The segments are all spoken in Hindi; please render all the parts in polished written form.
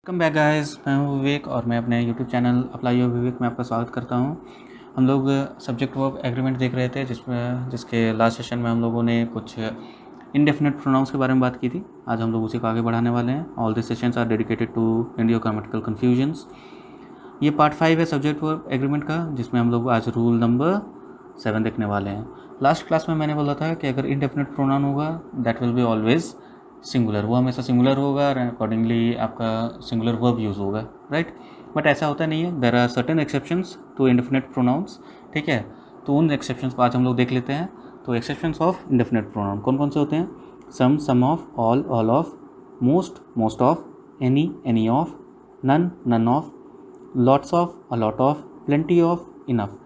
वेलकम बैक गाइस, मैं हूं विवेक और मैं अपने यूट्यूब चैनल अप्लाई योर विवेक में आपका स्वागत करता हूं। हम लोग सब्जेक्ट वर्ब एग्रीमेंट देख रहे थे जिसके लास्ट सेशन में हम लोगों ने कुछ इनडेफिनेट प्रोनाउंस के बारे में बात की थी। आज हम लोग उसी को आगे बढ़ाने वाले हैं। All this sessions are dedicated to end your grammatical confusions. ये पार्ट 5 है सब्जेक्ट वर्ब एग्रीमेंट का, जिसमें हम लोग आज रूल नंबर 7 देखने वाले हैं। लास्ट क्लास में मैंने बोला था कि अगर इनडेफिनेट प्रोनाउन होगा that will be always singular, वो हमेशा सिंगुलर होगा और अकॉर्डिंगली आपका सिंगुलर वर्ब यूज़ होगा, राइट। बट ऐसा होता नहीं है, there are certain exceptions to indefinite pronouns, ठीक है। तो उन एक्सेप्शंस को आज हम लोग देख लेते हैं। तो एक्सेप्शंस ऑफ इंडेफिनेट प्रोनाउन कौन कौन से होते हैं? Some of, all of, most of, any of, none of, lots of, a lot of, plenty of, enough.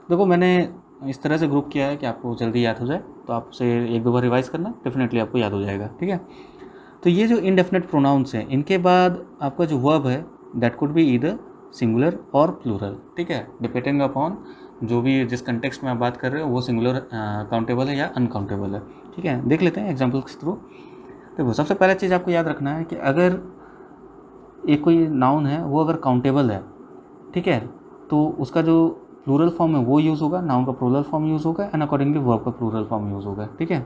देखो मैंने इस तरह से ग्रुप किया है कि आपको जल्दी याद हो जाए, तो आपसे एक दो बार रिवाइज करना, डेफिनेटली आपको याद हो जाएगा, ठीक है। तो ये जो इनडेफिनेट प्रोनाउंस हैं, इनके बाद आपका जो वर्ब है that could be either singular और प्लूरल, ठीक है, डिपेंडिंग अपॉन जो भी जिस कंटेक्स्ट में आप बात कर रहे हो वो सिंगुलर काउंटेबल है या अनकाउंटेबल है, ठीक है। देख लेते हैं एग्जाम्पल्स के थ्रू। देखो सबसे पहला चीज़ आपको याद रखना है कि अगर एक कोई नाउन है वो अगर काउंटेबल है, ठीक है, तो उसका जो प्लूरल फॉर्म है वो यूज़ होगा, नाउन का प्लूरल फॉर्म यूज़ होगा एंड अकॉर्डिंगली वर्ब का प्लूरल फॉर्म यूज़ होगा, ठीक है।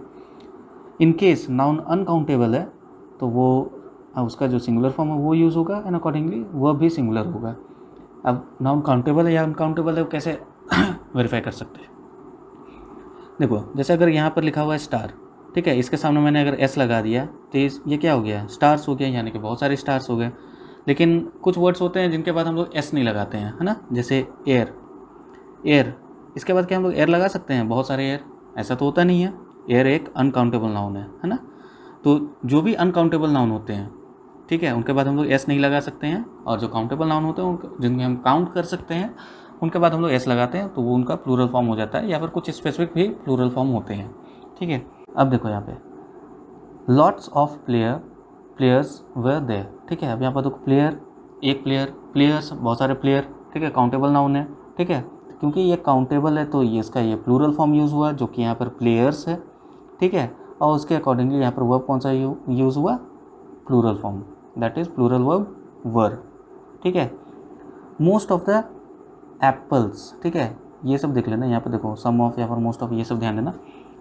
इन केस नाउन अनकाउंटेबल है तो वो उसका जो सिंगुलर फॉर्म है वो यूज़ होगा एंड अकॉर्डिंगली वर्ब भी सिंगुलर होगा। अब नाउन काउंटेबल है या अनकाउंटेबल है वो कैसे वेरीफाई कर सकते हैं? देखो जैसे अगर यहाँ पर लिखा हुआ है स्टार, ठीक है, इसके सामने मैंने अगर एस लगा दिया तो ये क्या हो गया? स्टार्स हो गया, यानी कि बहुत सारे स्टार्स हो गए। लेकिन कुछ वर्ड्स होते हैं जिनके बाद हम लोग एस नहीं लगाते हैं, है ना, जैसे एयर, इसके बाद क्या हम लोग एयर लगा सकते हैं? बहुत सारे एयर, ऐसा तो होता नहीं है। एयर एक अनकाउंटेबल नाउन है ना। तो जो भी अनकाउंटेबल नाउन होते हैं, ठीक है, उनके बाद हम लोग एस नहीं लगा सकते हैं, और जो काउंटेबल नाउन होते हैं जिनमें हम काउंट कर सकते हैं उनके बाद हम लोग एस लगाते हैं, तो वो उनका प्लूरल फॉर्म हो जाता है, या फिर कुछ स्पेसिफिक भी प्लूरल फॉर्म होते हैं, ठीक है। अब देखो यहाँ पे lots of players were there, ठीक है। अब यहाँ पर देखो प्लेयर, एक प्लेयर, प्लेयर्स बहुत सारे प्लेयर, ठीक है, काउंटेबल नाउन है, ठीक है। क्योंकि ये काउंटेबल है तो ये इसका ये प्लूरल फॉर्म यूज़ हुआ, जो कि यहाँ पर प्लेयर्स है, ठीक है। और उसके अकॉर्डिंगली यहाँ पर वर्ब कौन सा यूज़ हुआ? Plural form, that is plural verb were, ठीक है। मोस्ट ऑफ द एप्पल्स, ठीक है, ये सब देख लेना। यहाँ पर देखो सम ऑफ या फिर मोस्ट ऑफ, ये सब ध्यान देना।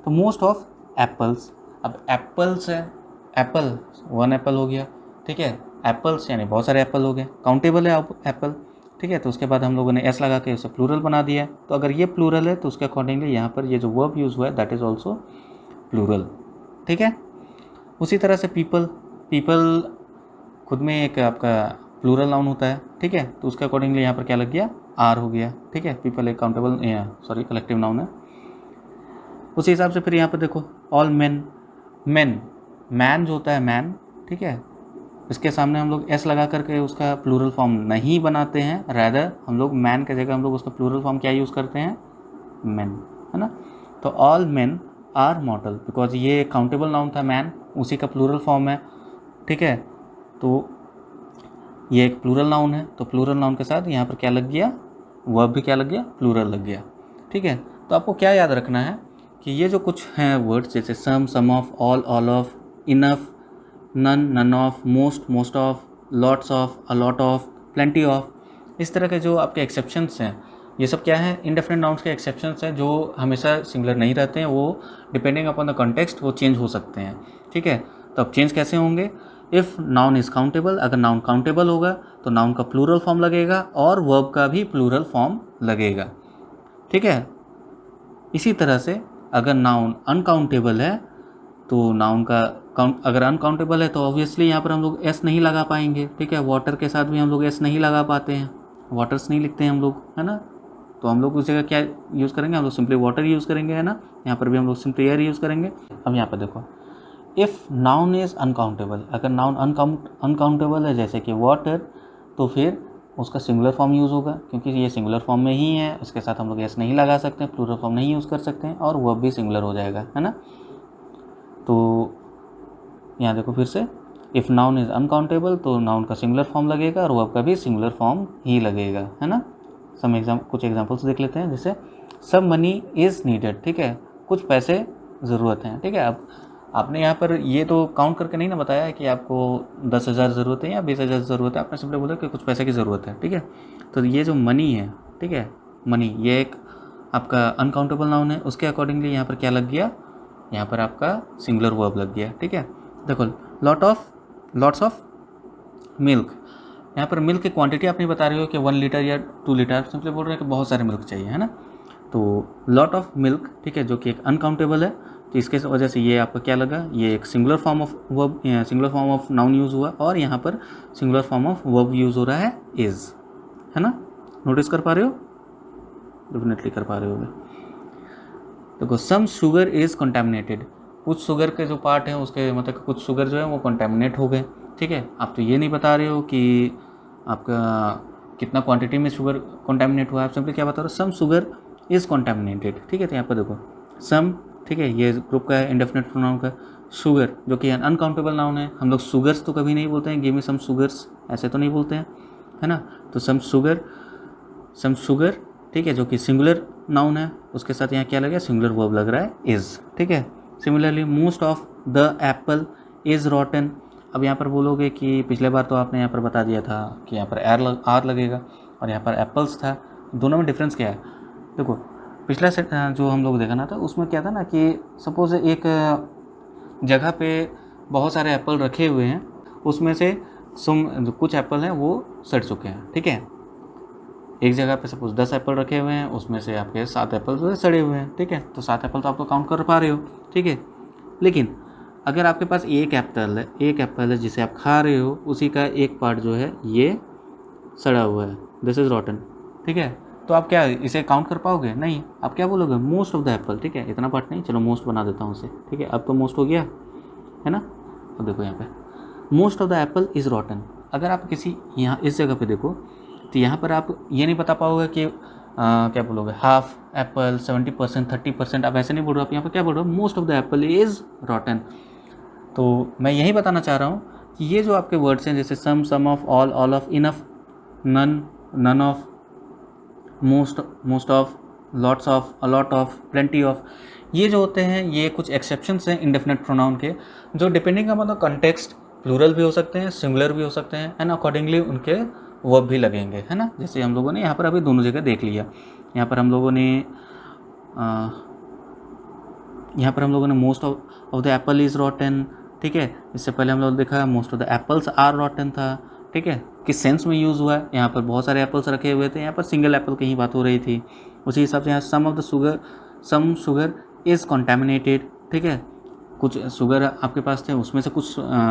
तो मोस्ट ऑफ एप्पल्स, अब एप्पल्स है, एप्पल, वन एप्पल हो गया, ठीक है। एप्पल्स यानी बहुत सारे एप्पल हो गए, काउंटेबल है एप्पल, ठीक है। तो उसके बाद हम लोगों ने एस लगा के उसे प्लूरल बना दिया है। तो अगर ये प्लूरल है तो उसके अकॉर्डिंगली यहाँ पर ये जो वर्ब यूज़ हुआ है दैट इज़ ऑल्सो प्लूरल, ठीक है। उसी तरह से पीपल खुद में एक आपका प्लूरल नाउन होता है, ठीक है। तो उसके अकॉर्डिंगली यहाँ पर क्या लग गया? आर हो गया, ठीक है। पीपल एक काउंटेबल कलेक्टिव नाउन है। उसी हिसाब से फिर यहाँ पर देखो ऑल मैन जो होता है मैन, ठीक है, इसके सामने हम लोग एस लगा करके उसका प्लूरल फॉर्म नहीं बनाते हैं, रैदर हम लोग मैन के जगह हम लोग उसका प्लूरल फॉर्म क्या यूज़ करते हैं? मैन, है ना। तो all man are mortal, because ये काउंटेबल नाउन था मैन, उसी का प्लूरल फॉर्म है, ठीक है। तो ये एक प्लूरल नाउन है, तो प्लूरल नाउन के साथ यहाँ पर क्या लग गया? वर्ब भी क्या लग गया? प्लूरल लग गया, ठीक है। तो आपको क्या याद रखना है कि ये जो कुछ हैं वर्ड्स, जैसे some of, all of, enough, none of, most of, lots of, a lot of, plenty of, इस तरह के जो आपके एक्सेप्शंस हैं, ये सब क्या है? इंडेफिनेट नाउन्स के एक्सेप्शंस हैं, जो हमेशा सिंगुलर नहीं रहते हैं, वो डिपेंडिंग अपॉन द कॉन्टेक्स्ट वो चेंज हो सकते हैं, ठीक है। तो अब चेंज कैसे होंगे? इफ़ नाउन इज़ काउंटेबल, अगर नाउन काउंटेबल होगा तो नाउन का प्लूरल फॉर्म लगेगा और वर्ब का भी प्लूरल फॉर्म लगेगा, ठीक है। इसी तरह से अगर नाउन अनकाउंटेबल है तो नाउन का अगर अनकाउंटेबल है तो ऑब्वियसली यहाँ पर हम लोग एस नहीं लगा पाएंगे, ठीक है। वाटर के साथ भी हम लोग एस नहीं लगा पाते हैं, वाटर्स नहीं लिखते हैं हम लोग, है ना। तो हम लोग उस जगह क्या यूज़ करेंगे? हम लोग सिंपली वाटर यूज़ करेंगे, है ना। यहाँ पर भी हम लोग सिंपली एयर यूज़ करेंगे। अब यहाँ पर देखो इफ़ नाउन इज़ अनकाउंटेबल, अगर नाउन अनकाउंटेबल है जैसे कि वाटर, तो फिर उसका सिंगुलर फॉर्म यूज़ होगा, क्योंकि ये सिंगुलर फॉर्म में ही है, उसके साथ हम लोग एस नहीं लगा सकते, प्लूरल फॉर्म नहीं यूज़ कर सकते हैं, और वर्ब भी सिंगुलर हो जाएगा, है ना। तो यहाँ देखो फिर से, इफ़ नाउन इज़ अनकाउंटेबल तो नाउन का सिंगुलर फॉर्म लगेगा और वर्ब का भी सिंगुलर फॉर्म ही लगेगा, है ना। कुछ एग्जांपल्स देख लेते हैं, जैसे सब मनी इज़ नीडेड, ठीक है, कुछ पैसे ज़रूरत हैं, ठीक है। अब आपने यहाँ पर ये तो काउंट करके नहीं ना बताया कि आपको 10,000 ज़रूरत है या 20,000 ज़रूरत है, आपने सिंपली बोला कि कुछ पैसे की ज़रूरत है, ठीक है। तो ये जो मनी है, ठीक है, मनी ये एक आपका अनकाउंटेबल नाउन है, उसके अकॉर्डिंगली यहाँ पर क्या लग गया, यहाँ पर आपका सिंगुलर वर्ब लग गया, ठीक है। देखो लॉट्स ऑफ मिल्क, यहाँ पर मिल्क की क्वांटिटी आप नहीं बता रहे हो कि 1 लीटर या 2 लीटर, आप सिंपली बोल रहे हो कि बहुत सारे मिल्क चाहिए, है ना। तो लॉट ऑफ मिल्क, ठीक है, जो कि एक अनकाउंटेबल है, तो इसके वजह से ये आपका क्या लगा, ये एक singular form of verb, singular form of noun use हुआ, और यहाँ पर singular form of verb use हो रहा है इज़, है ना। नोटिस कर पा रहे हो, डेफिनेटली कर पा रहे होगे। देखो सम शुगर इज़ कंटेमिनेटेड, कुछ शुगर के जो पार्ट हैं उसके मतलब कुछ शुगर जो है वो कंटेमिनेट हो गए, ठीक है। आप तो ये नहीं बता रहे हो कि आपका कितना क्वांटिटी में शुगर कंटेमिनेट हुआ है, आप सिंपली क्या बता रहे हो, सम शुगर इज़ कंटेमिनेटेड, ठीक है। तो यहाँ पर देखो सम, ठीक है, ये ग्रुप का है, इंडेफिनिट प्रोनाउन का। शुगर जो कि अनकाउंटेबल नाउन है, हम लोग शुगर्स तो कभी नहीं बोलते हैं, गिव मी सम शुगर्स, ऐसे तो नहीं बोलते हैं, है ना। तो सम शुगर, ठीक है, जो कि सिंगुलर नाउन है, उसके साथ यहाँ क्या लग रहा है, सिंगुलर वर्ब लग रहा है इज़, ठीक है। Similarly most of the apple is रॉटन, अब यहाँ पर बोलोगे कि पिछले बार तो आपने यहाँ पर बता दिया था कि यहाँ पर आर लगेगा और यहाँ पर एप्पल्स था, दोनों में डिफरेंस क्या है। देखो पिछला सेट जो हम लोग देखा ना था, उसमें क्या था ना कि सपोज एक जगह पे बहुत सारे एप्पल रखे हुए हैं, उसमें से कुछ एप्पल हैं वो सड़ चुके हैं, ठीक है। एक जगह पे सपोज 10 एप्पल रखे हुए हैं, उसमें से आपके 7 एप्पल जो है सड़े हुए हैं, ठीक है। तो 7 एप्पल तो आप तो काउंट कर पा रहे हो, ठीक है। लेकिन अगर आपके पास एक एप्पल है जिसे आप खा रहे हो, उसी का एक पार्ट जो है ये सड़ा हुआ है, दिस इज़ रॉटन, ठीक है। तो आप क्या इसे काउंट कर पाओगे, नहीं। आप क्या बोलोगे, मोस्ट ऑफ द एप्पल, ठीक है, इतना पार्ट नहीं, चलो मोस्ट बना देता हूँ उसे, ठीक है। अब तो मोस्ट हो गया, है ना। अब देखो यहाँ पे most of the apple is रॉटन, अगर आप किसी यहाँ इस जगह पे देखो तो यहाँ पर आप ये नहीं बता पाओगे कि क्या बोलोगे, हाफ एप्पल, 70%, 30%, आप ऐसे नहीं बोल रहे हो, आप यहाँ पर क्या बोल रहे हो, most of the apple is रॉटन। तो मैं यही बताना चाह रहा हूँ कि ये जो आपके वर्ड्स हैं, जैसे some of, all of, enough, none of, most of, lots of, a lot of, plenty of, ये जो होते हैं ये कुछ एक्सेप्शंस हैं इंडेफिनिट प्रोनाउन के, जो depending upon the context plural भी हो सकते हैं, सिंगुलर भी हो सकते हैं, एंड अकॉर्डिंगली उनके वर्ब भी लगेंगे, है ना। जैसे हम लोगों ने यहाँ पर अभी दोनों जगह देख लिया, यहाँ पर हम लोगों ने most of the apple is rotten, ठीक है। इससे पहले हम लोग देखा most of the apples are rotten था, ठीक है। किस सेंस में यूज़ हुआ है, यहाँ पर बहुत सारे एप्पल्स रखे हुए थे, यहाँ पर सिंगल एप्पल की ही बात हो रही थी। उसी हिसाब से यहाँ सम शुगर इज़ कॉन्टेमिनेटेड, ठीक है। कुछ शुगर आपके पास थे, उसमें से कुछ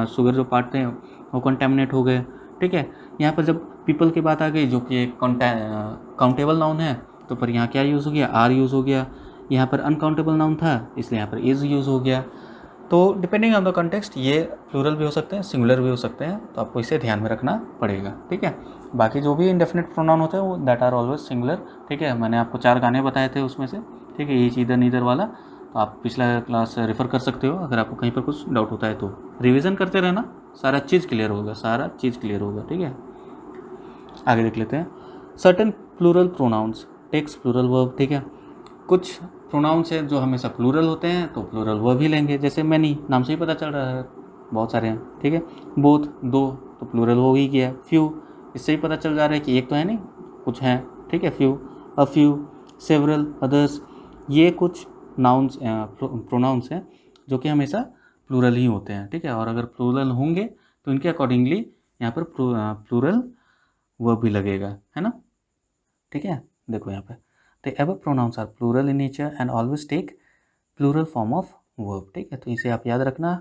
शुगर जो पार्ट थे वो कॉन्टेमिनेट हो गए, ठीक है। यहाँ पर जब पीपल की बात आ गई, जो कि एक काउंटेबल नाउन है, तो पर यहाँ क्या यूज़ हो गया, आर यूज़ हो गया। यहाँ पर अनकाउंटेबल नाउन था, इसलिए यहाँ पर इज़ यूज़ हो गया। तो डिपेंडिंग ऑन द कंटेक्स्ट ये प्लूरल भी हो सकते हैं, सिंगुलर भी हो सकते हैं, तो आपको इसे ध्यान में रखना पड़ेगा, ठीक है। बाकी जो भी इंडेफिनिट प्रोनाउन होते हैं वो दैट आर ऑलवेज सिंगुलर, ठीक है। मैंने आपको 4 गाने बताए थे उसमें से, ठीक है, ईच ईदर नीदर वाला, तो आप पिछला क्लास रेफ़र कर सकते हो अगर आपको कहीं पर कुछ डाउट होता है तो। रिवीजन करते रहना, सारा चीज़ क्लियर होगा, ठीक है। आगे देख लेते हैं, certain plural pronouns takes plural verb, ठीक है। कुछ प्रोनाउंस हैं जो हमेशा प्लूरल होते हैं, तो प्लूरल वर्ब ही लेंगे, जैसे मैनी, नाम से ही पता चल रहा है बहुत सारे हैं, ठीक है। बोथ, दो, तो प्लूरल हो ही गया। फ्यू, इससे ही पता चल जा रहा है कि एक तो है नहीं, कुछ है, ठीक है। Few, a few, several, others, ये कुछ नाउन्स प्रोनाउंस हैं जो कि हमेशा प्लूरल ही होते हैं, ठीक है। और अगर प्लूरल होंगे तो इनके अकॉर्डिंगली यहाँ पर प्लूरल वर्ब भी लगेगा, है ना, ठीक है। देखो यहाँ पे the above pronouns are plural in nature and always take plural form of verb, ठीक है। तो इसे आप याद रखना,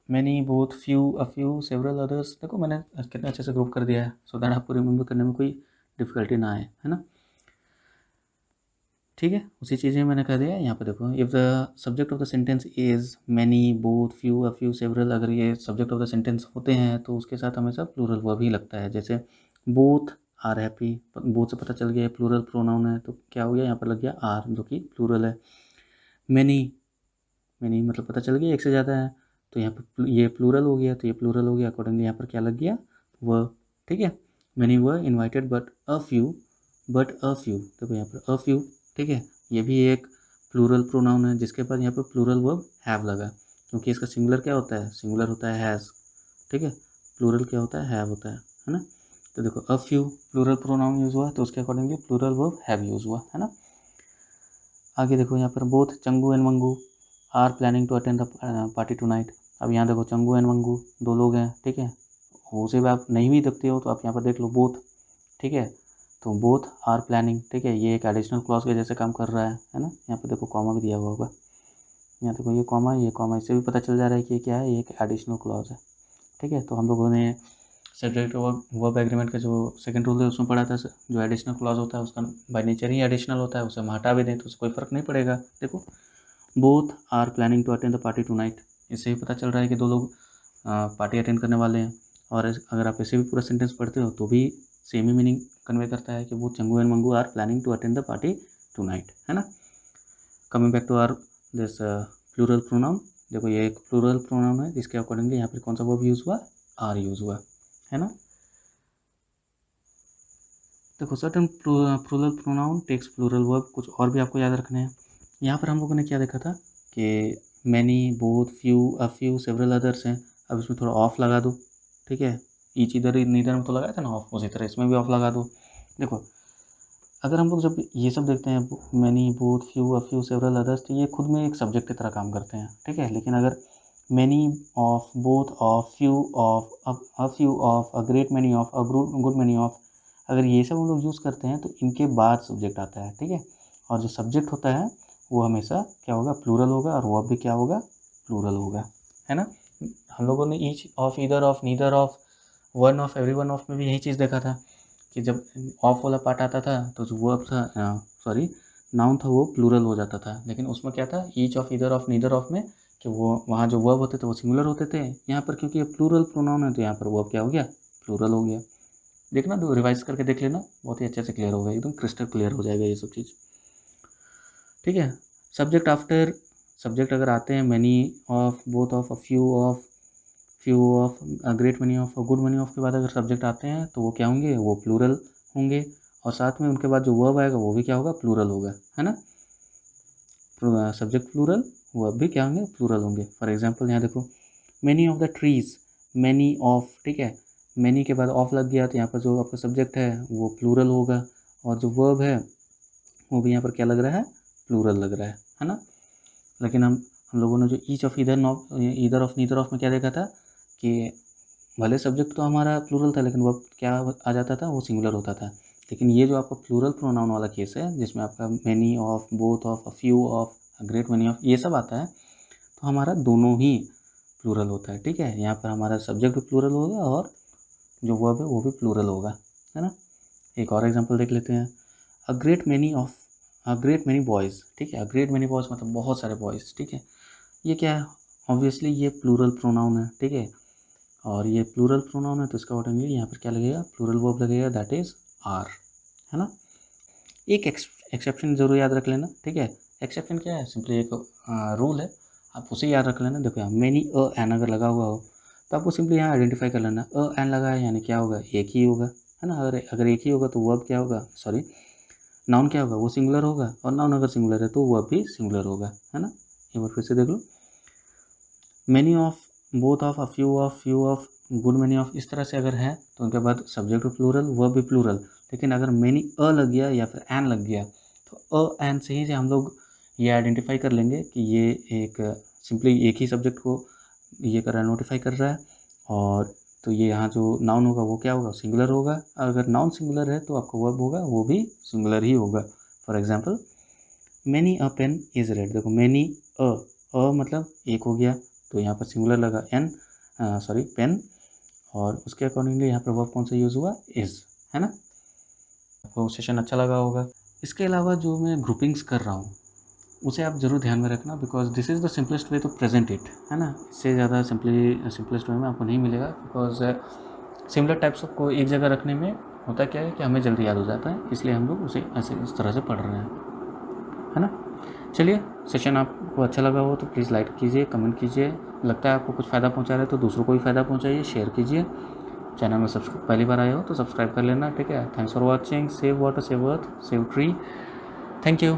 many, both, few, a few, several, others। देखो मैंने कितने अच्छे से ग्रुप कर दिया है, सो दैट आपको रिमेंबर करने में कोई डिफिकल्टी ना आए, है ना, ठीक है। उसी चीज़ें मैंने कह दिया यहाँ पे। देखो if the subject of the sentence is many, both, few, a few, several, अगर ये सब्जेक्ट ऑफ द सेंटेंस होते हैं तो उसके साथ हमेशा प्लूरल वर्ब ही लगता है। जैसे बोथ आर हैप्पी, बोथ से पता चल गया प्लूरल प्रोनाउन है, तो क्या हो गया, यहाँ पर लग गया आर, जो कि प्लूरल है। मैनी मतलब पता चल गया एक से ज़्यादा है, तो यहाँ पर ये प्लूरल हो गया, तो ये प्लूरल हो गया, अकॉर्डिंगली यहाँ पर क्या लग गया, वर्ब, ठीक है। Many were invited but a few, देखो यहाँ पर अ फ्यू, ठीक है, ये भी एक प्लूरल प्रोनाउन है जिसके बाद यहाँ पर प्लूरल वर्ब हैव लगा। क्योंकि इसका सिंगुलर क्या होता है, सिंगुलर होता है हैज़, ठीक है, प्लूरल क्या होता है, हैव होता है ना। तो देखो a few plural pronoun use हुआ तो उसके accordingly plural verb have use हुआ, है ना। आगे देखो यहाँ पर both Changu and Mangu are planning to attend the party tonight. अब यहाँ देखो चंगू एंड मंगू दो लोग हैं, ठीक है, हो से भी आप नहीं भी देखते हो तो आप यहाँ पर देख लो बोथ, ठीक है, तो बोथ आर प्लानिंग, ठीक है, ये एक एडिशनल क्लॉज के जैसे काम कर रहा है ना। यहाँ पर देखो कॉमा भी दिया हुआ होगा, यहाँ देखो ये कॉमा, इससे भी पता चल जा रहा है कि ये क्या है, ये एक एडिशनल क्लॉज है, ठीक है। तो हम लोगों ने सब्जेक्ट वर्ब एग्रीमेंट का जो सेकंड रूल है उसमें पढ़ा था, जो एडिशनल क्लॉज होता है उसका बाय नेचर ही एडिशनल होता है, उसे हम हटा भी दें तो उससे कोई फ़र्क नहीं पड़ेगा। देखो both are planning to attend the party tonight, इससे भी पता चल रहा है कि दो लोग पार्टी अटेंड करने वाले हैं। और अगर आप ऐसे भी पूरा सेंटेंस पढ़ते हो तो भी सेम ही मीनिंग कन्वे करता है कि वो Changu and Mangu are planning to attend the party tonight, है ना। Coming back to our this plural pronoun, देखो ये एक प्लूरल प्रोनाउन है जिसके अकॉर्डिंगली यहाँ पर कौन सा वर्ब यूज़ हुआ, आर यूज़ हुआ, है ना। देखो certain plural pronoun takes plural verb, कुछ और भी आपको याद रखने हैं। यहाँ पर हम लोगों ने क्या देखा था कि many, both, few, a few, several others हैं। अब इसमें थोड़ा ऑफ लगा दो, ठीक है, ईच इधर नीदर में तो लगाया था ना ऑफ, उसी तरह इसमें भी ऑफ लगा दो। देखो अगर हम लोग जब ये सब देखते हैं many, both, few, a few, several others, तो ये खुद में एक सब्जेक्ट की तरह काम करते हैं, ठीक है। लेकिन अगर many of, both of, few of, a few of, a great many of, a good many of, अगर ये सब हम लोग यूज़ करते हैं तो इनके बाद सब्जेक्ट आता है, ठीक है। और जो सब्जेक्ट होता है वो हमेशा क्या होगा, प्लूरल होगा, और वर्ब भी क्या होगा, प्लूरल होगा, है ना। हम लोगों ने each of, either of, neither of, one of, every one of में भी यही चीज़ देखा था कि जब ऑफ वाला पार्ट आता था तो जो वर्ब था, सॉरी नाउन था, वो प्लूरल हो जाता था। लेकिन उसमें क्या था, each of, either of, neither of में कि वो वहाँ जो वर्ब होते थे वो सिंगुलर होते थे। यहाँ पर क्योंकि ये प्लूरल प्रोनाउन है तो यहाँ पर वर्ब क्या हो गया, प्लूरल हो गया। देखना, तो रिवाइज करके देख लेना, बहुत ही अच्छे से क्लियर होगा, एकदम क्रिस्टल क्लियर हो जाएगा ये सब चीज़, ठीक है। सब्जेक्ट आफ्टर, सब्जेक्ट अगर आते हैं many of, both of, a few of, a great money of, a good money of के बाद अगर सब्जेक्ट आते हैं तो वो क्या होंगे, वो प्लूरल होंगे। और साथ में उनके बाद जो वर्ब आएगा वो भी क्या होगा, प्लूरल होगा, है ना। सब्जेक्ट प्लूरल, वर्ब भी क्या होंगे, प्लूरल होंगे। फॉर एग्जांपल यहाँ देखो many of the trees, many of, ठीक है, मैनी के बाद ऑफ लग गया तो यहाँ पर जो आपका सब्जेक्ट है वो प्लूरल होगा, और जो वर्ब है वो भी यहाँ पर क्या लग रहा है, प्लूरल लग रहा है ना। लेकिन हम लोगों ने जो each of, either of, neither of में क्या देखा था कि भले सब्जेक्ट तो हमारा प्लूरल था लेकिन वर्ब क्या आ जाता था, वो सिंगुलर होता था। लेकिन ये जो आपका प्लूरल प्रोनाउन वाला केस है जिसमें आपका many of, both of, a few of, a great many of, ये सब आता है, तो हमारा दोनों ही प्लूरल होता है, ठीक है। यहाँ पर हमारा सब्जेक्ट भी प्लूरल होगा और जो वर्ब है वो भी प्लूरल होगा, है ना। एक और एग्जांपल देख लेते हैं, a great many of, a great many boys, ठीक है, अ ग्रेट मैनी बॉयज़ मतलब बहुत सारे बॉयज़, ठीक है। ये क्या है, ऑब्वियसली ये प्लूरल प्रोनाउन है, ठीक है, और ये प्लूरल प्रोनाउन है तो इसका अकॉर्डिंगली यहाँ पर क्या लगेगा, प्लूरल वर्ब लगेगा, दैट इज़ आर, है ना। एक एक्सेप्शन जरूर याद रख लेना, ठीक है। एक्सेप्शन क्या है, सिंपली एक रूल है, आप उसे याद रख लेना। देखो यहाँ मैनी अ एन अगर लगा हुआ हो तो आपको सिंपली यहाँ आइडेंटिफाई कर लेना, अ एन लगा है यानी क्या होगा, एक ही होगा, है ना। अगर एक ही होगा तो वर्ब क्या होगा, सॉरी नाउन क्या होगा, वो सिंगुलर होगा, और नाउन अगर सिंगुलर है तो वर्ब भी सिंगुलर होगा, है ना। एक बार फिर से देख लो, many of, both of, a few of, good many of, इस तरह से अगर है तो उनके बाद सब्जेक्ट भी प्लूरल, वर्ब भी प्लूरल। लेकिन अगर मैनी अ लग गया या फिर एन लग गया तो अ एन से ही हम लोग ये आइडेंटिफाई कर लेंगे कि ये एक सिंपली एक ही सब्जेक्ट को ये कर रहा है, नोटिफाई कर रहा है। और तो ये यहाँ जो नाउन होगा वो क्या होगा, सिंगुलर होगा। अगर नाउन सिंगुलर है तो आपका वर्ब होगा वो भी सिंगुलर ही होगा। For example many a pen is red, देखो मैनी अ मतलब एक हो गया तो यहाँ पर सिंगुलर लगा, एन सॉरी पेन, और उसके अकॉर्डिंगली यहाँ पर वर्ब कौन सा यूज़ हुआ, इज़, है ना। आपको सेशन अच्छा लगा होगा। इसके अलावा जो मैं ग्रुपिंग्स कर रहा हूँ उसे आप ज़रूर ध्यान में रखना, because this is the simplest way to present it, है ना। इससे ज़्यादा सिंपलेस्ट वे में आपको नहीं मिलेगा, बिकॉज सिमिलर टाइप्स ऑफ को एक जगह रखने में होता क्या है कि हमें जल्दी याद हो जाता है, इसलिए हम लोग उसे ऐसे इस तरह से पढ़ रहे हैं, है ना। चलिए, सेशन आपको अच्छा लगा हो तो प्लीज़ लाइक कीजिए, कमेंट कीजिए, लगता है आपको कुछ फ़ायदा पहुंचा रहा है तो दूसरों को भी फ़ायदा पहुंचाइए, शेयर कीजिए। चैनल में पहली बार आए हो तो सब्सक्राइब कर लेना, ठीक है। Thanks for watching. Save water, save earth, save tree. Thank you.